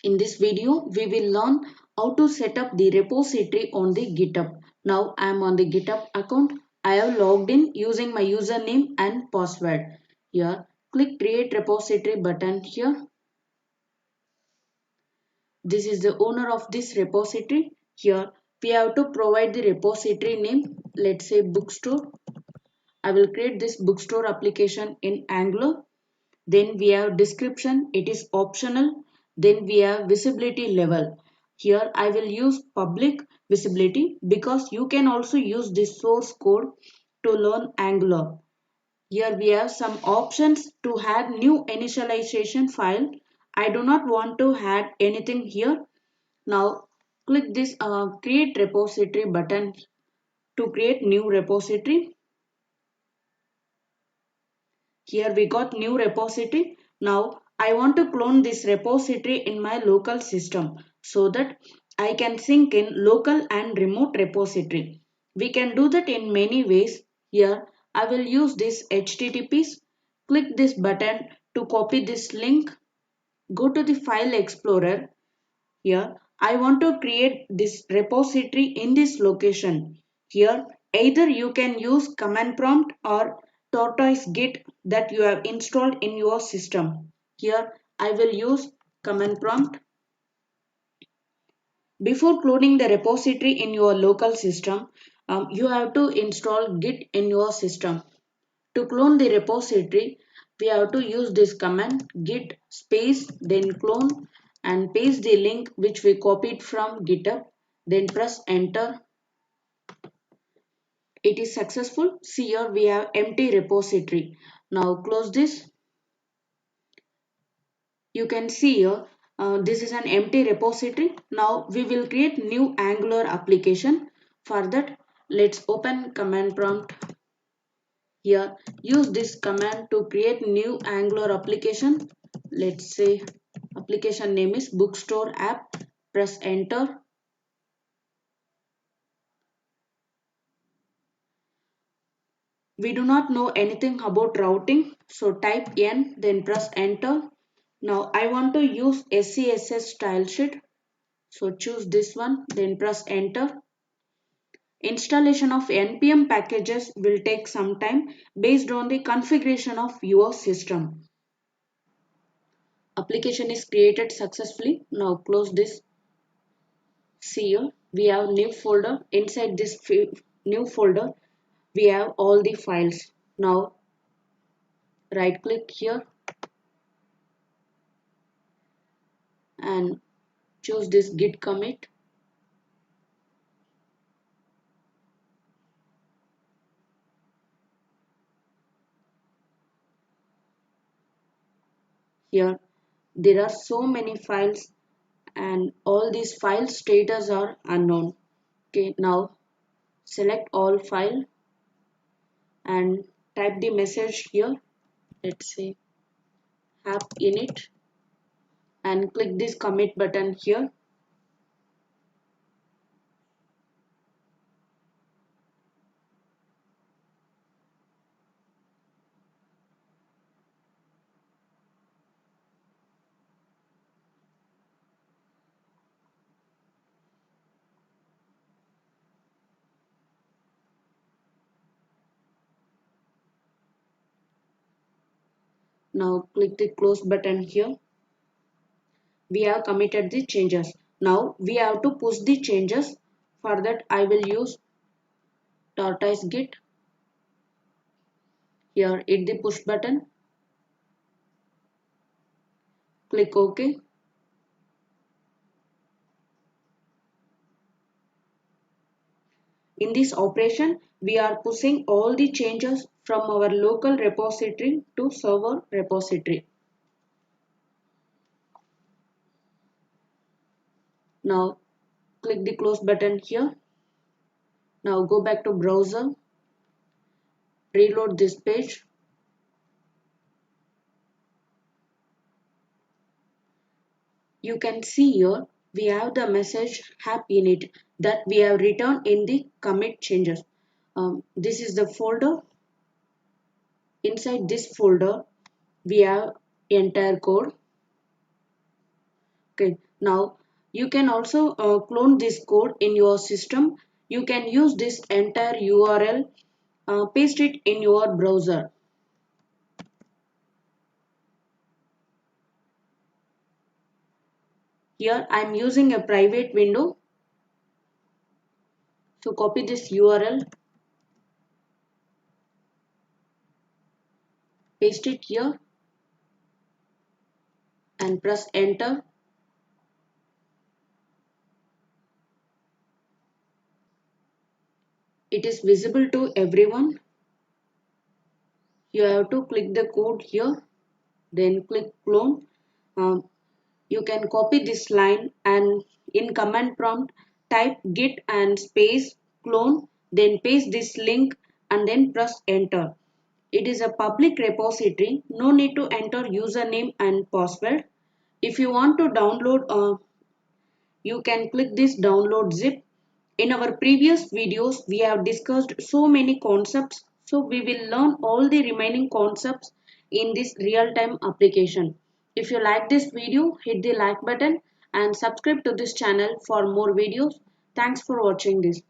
In this video, we will learn how to set up the repository on the GitHub. Now I am on the GitHub account. I have logged in using my username and password. Here, click Create Repository button here. This is the owner of this repository. Here, we have to provide the repository name. Let's say bookstore. I will create this bookstore application in Angular. Then we have description, it is optional. Then we have visibility level. Here I will use public visibility because you can also use this source code to learn Angular. Here we have some options to add new initialization file. I do not want to add anything here. Now click this create repository button to create new repository. Here we got new repository. Now I want to clone this repository in my local system so that I can sync in local and remote repository. We can do that in many ways. Here I will use this HTTPs. Click this button to copy this link. Go to the file explorer. Here I want to create this repository in this location. Here either you can use command prompt or tortoise git that you have installed in your system. Here I will use command prompt. Before cloning the repository in your local system, you have to install git in your system. To clone the repository, we have to use this command git space then clone and paste the link which we copied from GitHub. Then press enter. It is successful. See here we have empty repository. Now close this. You can see here this is an empty repository. Now we will create new Angular application. For that, let's open command prompt. Here use this command to create new Angular application. Let's say application name is bookstore app. Press enter. We do not know anything about routing, so type n then press enter. Now I want to use SCSS style sheet, so choose this one then press enter. Installation of npm packages will take some time based on the configuration of your system. Application is created successfully. Now close this. See here we have new folder. Inside this new folder we have all the files. Now right click here and choose this Git Commit. Here there are so many files and all these file status are unknown. Okay, now select all file and type the message here. Let's say app init and click this commit button here. Now click the close button here. We have committed the changes. Now we have to push the changes. For that I will use tortoise git. Here hit the push button. Click OK. In this operation, we are pushing all the changes from our local repository to server repository. Now click the close button here. Now go back to browser. Reload this page. You can see here we have the message app init that we have written in the commit changes. This is the folder. Inside this folder we have entire code. Okay, Now you can also clone this code in your system. You can use this entire URL, paste it in your browser. Here I am using a private window. So copy this URL, paste it here and press enter. It is visible to everyone. You have to click the code here, then click clone. Um, you can copy this line and in command prompt type git and space clone, then paste this link and then press enter. It is a public repository, no need to enter username and password. If you want to download, you can click this download zip. In our previous videos, we have discussed so many concepts, so we will learn all the remaining concepts in this real-time application. If you like this video, hit the like button and subscribe to this channel for more videos. Thanks for watching this.